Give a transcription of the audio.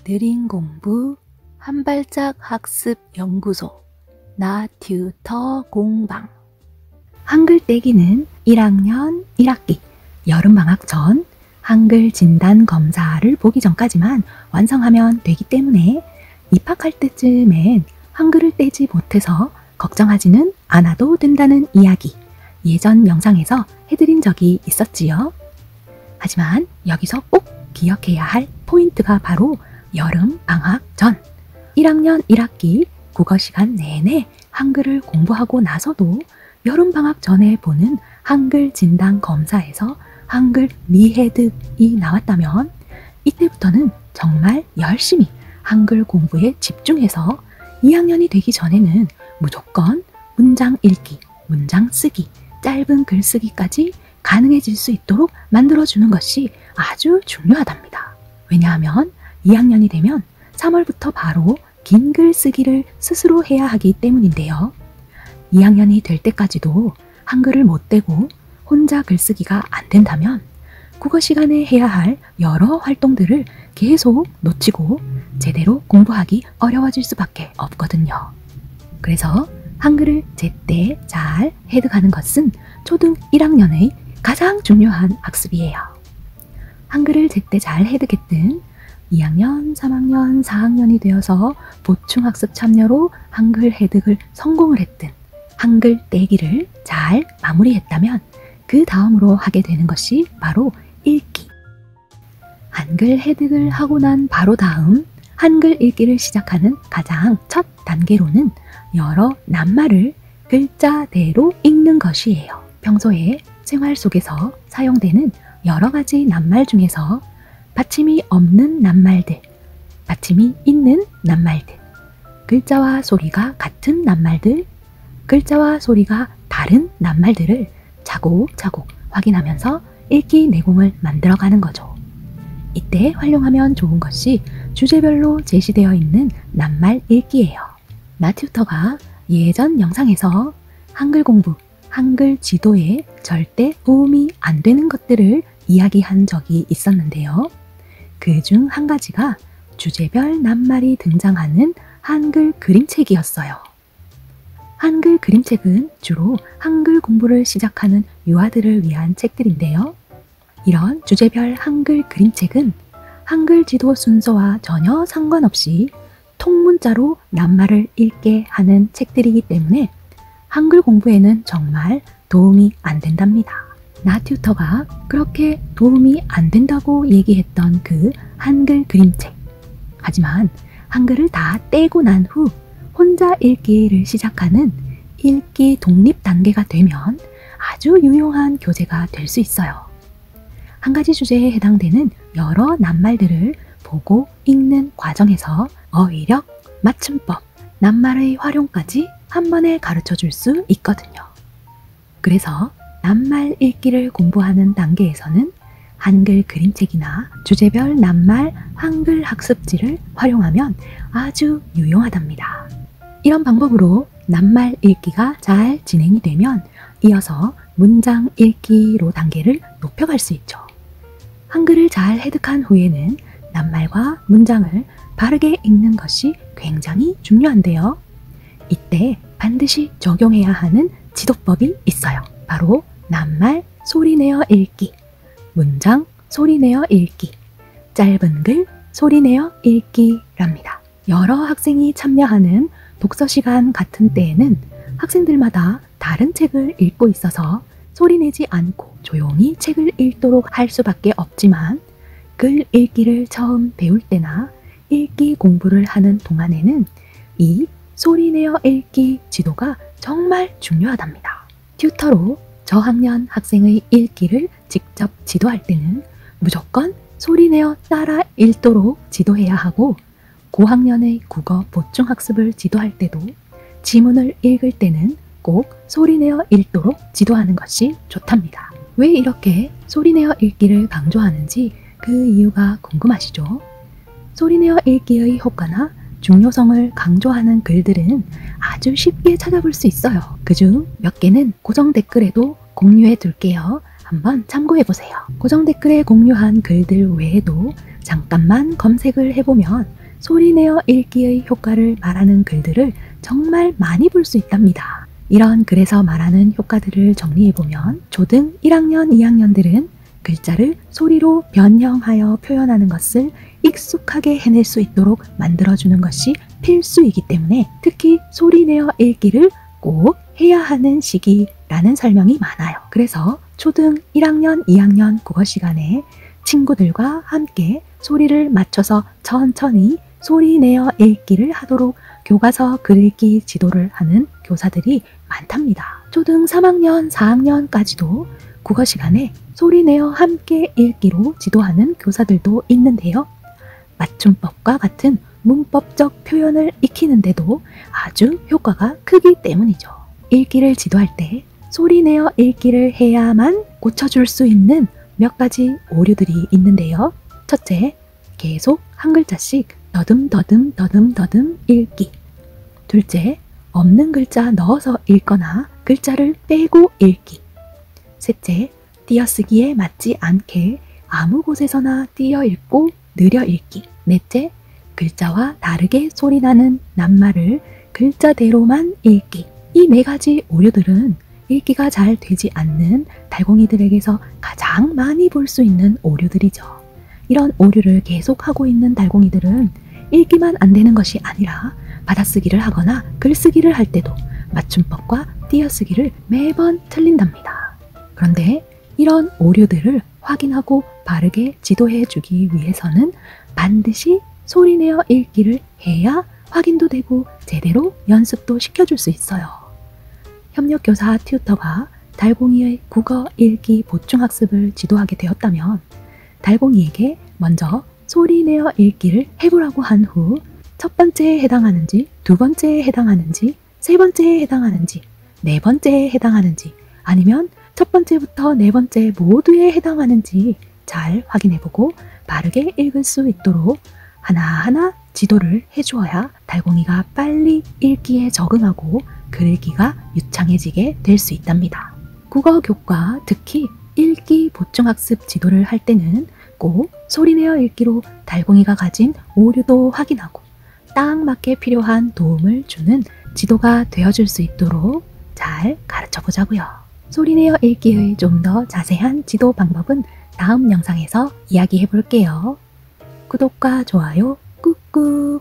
느린 공부 한 발짝 학습 연구소 나 튜터 공방. 한글 떼기는 1학년 1학기 여름방학 전 한글 진단 검사를 보기 전까지만 완성하면 되기 때문에 입학할 때쯤엔 한글을 떼지 못해서 걱정하지는 않아도 된다는 이야기 예전 영상에서 해드린 적이 있었지요. 하지만 여기서 꼭 기억해야 할 포인트가 바로 여름 방학 전 1학년 1학기 국어 시간 내내 한글을 공부하고 나서도 여름 방학 전에 보는 한글 진단 검사에서 한글 미해득이 나왔다면 이때부터는 정말 열심히 한글 공부에 집중해서 2학년이 되기 전에는 무조건 문장 읽기, 문장 쓰기, 짧은 글쓰기까지 가능해질 수 있도록 만들어주는 것이 아주 중요하답니다. 왜냐하면 2학년이 되면 3월부터 바로 긴 글쓰기를 스스로 해야 하기 때문인데요. 2학년이 될 때까지도 한글을 못 떼고 혼자 글쓰기가 안 된다면 국어 시간에 해야 할 여러 활동들을 계속 놓치고 제대로 공부하기 어려워질 수밖에 없거든요. 그래서 한글을 제때 잘 해득하는 것은 초등 1학년의 가장 중요한 학습이에요. 한글을 제때 잘 해득했든 2학년, 3학년, 4학년이 되어서 보충학습 참여로 한글 해득을 성공을 했든 한글 떼기를 잘 마무리했다면 그 다음으로 하게 되는 것이 바로 읽기. 한글 해득을 하고 난 바로 다음 한글 읽기를 시작하는 가장 첫 단계로는 여러 낱말을 글자대로 읽는 것이에요. 평소에 생활 속에서 사용되는 여러 가지 낱말 중에서 받침이 없는 낱말들, 받침이 있는 낱말들, 글자와 소리가 같은 낱말들, 글자와 소리가 다른 낱말들을 차곡차곡 확인하면서 읽기 내공을 만들어가는 거죠. 이때 활용하면 좋은 것이 주제별로 제시되어 있는 낱말 읽기예요. 나 튜터가 예전 영상에서 한글 공부, 한글 지도에 절대 도움이 안 되는 것들을 이야기한 적이 있었는데요. 그 중 한 가지가 주제별 낱말이 등장하는 한글 그림책이었어요. 한글 그림책은 주로 한글 공부를 시작하는 유아들을 위한 책들인데요. 이런 주제별 한글 그림책은 한글 지도 순서와 전혀 상관없이 통문자로 낱말을 읽게 하는 책들이기 때문에 한글 공부에는 정말 도움이 안 된답니다. 나 튜터가 그렇게 도움이 안 된다고 얘기했던 그 한글 그림책. 하지만 한글을 다 떼고 난 후 혼자 읽기를 시작하는 읽기 독립 단계가 되면 아주 유용한 교재가 될 수 있어요. 한 가지 주제에 해당되는 여러 낱말들을 보고 읽는 과정에서 어휘력, 맞춤법, 낱말의 활용까지 한 번에 가르쳐 줄 수 있거든요. 그래서 낱말 읽기를 공부하는 단계에서는 한글 그림책이나 주제별 낱말 한글 학습지를 활용하면 아주 유용하답니다. 이런 방법으로 낱말 읽기가 잘 진행이 되면 이어서 문장 읽기로 단계를 높여갈 수 있죠. 한글을 잘 해득한 후에는 낱말과 문장을 바르게 읽는 것이 굉장히 중요한데요. 이때 반드시 적용해야 하는 지도법이 있어요. 바로 낱말 소리내어 읽기, 문장 소리내어 읽기, 짧은 글 소리내어 읽기랍니다. 여러 학생이 참여하는 독서 시간 같은 때에는 학생들마다 다른 책을 읽고 있어서 소리내지 않고 조용히 책을 읽도록 할 수밖에 없지만 글 읽기를 처음 배울 때나 읽기 공부를 하는 동안에는 이 소리내어 읽기 지도가 정말 중요하답니다. 튜터로 저학년 학생의 읽기를 직접 지도할 때는 무조건 소리내어 따라 읽도록 지도해야 하고 고학년의 국어 보충학습을 지도할 때도 지문을 읽을 때는 꼭 소리내어 읽도록 지도하는 것이 좋답니다. 왜 이렇게 소리내어 읽기를 강조하는지 그 이유가 궁금하시죠? 소리내어 읽기의 효과나 중요성을 강조하는 글들은 아주 쉽게 찾아볼 수 있어요. 그중 몇 개는 고정 댓글에도 공유해 둘게요. 한번 참고해보세요. 고정 댓글에 공유한 글들 외에도 잠깐만 검색을 해보면 소리내어 읽기의 효과를 말하는 글들을 정말 많이 볼 수 있답니다. 이런 글에서 말하는 효과들을 정리해보면 초등 1학년, 2학년들은 글자를 소리로 변형하여 표현하는 것을 익숙하게 해낼 수 있도록 만들어주는 것이 필수이기 때문에 특히 소리내어 읽기를 꼭 해야 하는 시기라는 설명이 많아요. 그래서 초등 1학년, 2학년 국어 시간에 친구들과 함께 소리를 맞춰서 천천히 소리내어 읽기를 하도록 교과서 글읽기 지도를 하는 교사들이 많답니다. 초등 3학년, 4학년까지도 국어 시간에 소리내어 함께 읽기로 지도하는 교사들도 있는데요. 맞춤법과 같은 문법적 표현을 익히는데도 아주 효과가 크기 때문이죠. 읽기를 지도할 때 소리내어 읽기를 해야만 고쳐줄 수 있는 몇 가지 오류들이 있는데요. 첫째, 계속 한 글자씩 더듬 읽기. 둘째, 없는 글자 넣어서 읽거나 글자를 빼고 읽기. 셋째, 띄어쓰기에 맞지 않게 아무 곳에서나 띄어 읽고 느려 읽기. 넷째, 글자와 다르게 소리나는 낱말을 글자대로만 읽기. 이 네 가지 오류들은 읽기가 잘 되지 않는 달공이들에게서 가장 많이 볼 수 있는 오류들이죠. 이런 오류를 계속하고 있는 달공이들은 읽기만 안 되는 것이 아니라 받아쓰기를 하거나 글쓰기를 할 때도 맞춤법과 띄어쓰기를 매번 틀린답니다. 그런데 이런 오류들을 확인하고 바르게 지도해주기 위해서는 반드시 소리내어 읽기를 해야 확인도 되고 제대로 연습도 시켜줄 수 있어요. 협력교사 튜터가 달공이의 국어 읽기 보충학습을 지도하게 되었다면 달공이에게 먼저 소리내어 읽기를 해보라고 한 후 첫 번째에 해당하는지, 두 번째에 해당하는지, 세 번째에 해당하는지, 네 번째에 해당하는지, 아니면 첫 번째부터 네 번째 모두에 해당하는지 잘 확인해보고 바르게 읽을 수 있도록 하나하나 지도를 해주어야 달공이가 빨리 읽기에 적응하고 글읽기가 유창해지게 될 수 있답니다. 국어 교과, 특히 읽기 보충학습 지도를 할 때는 꼭 소리내어 읽기로 달공이가 가진 오류도 확인하고 딱 맞게 필요한 도움을 주는 지도가 되어줄 수 있도록 잘 가르쳐 보자고요. 소리내어 읽기의 좀 더 자세한 지도 방법은 다음 영상에서 이야기해 볼게요. 구독과 좋아요 꾹꾹.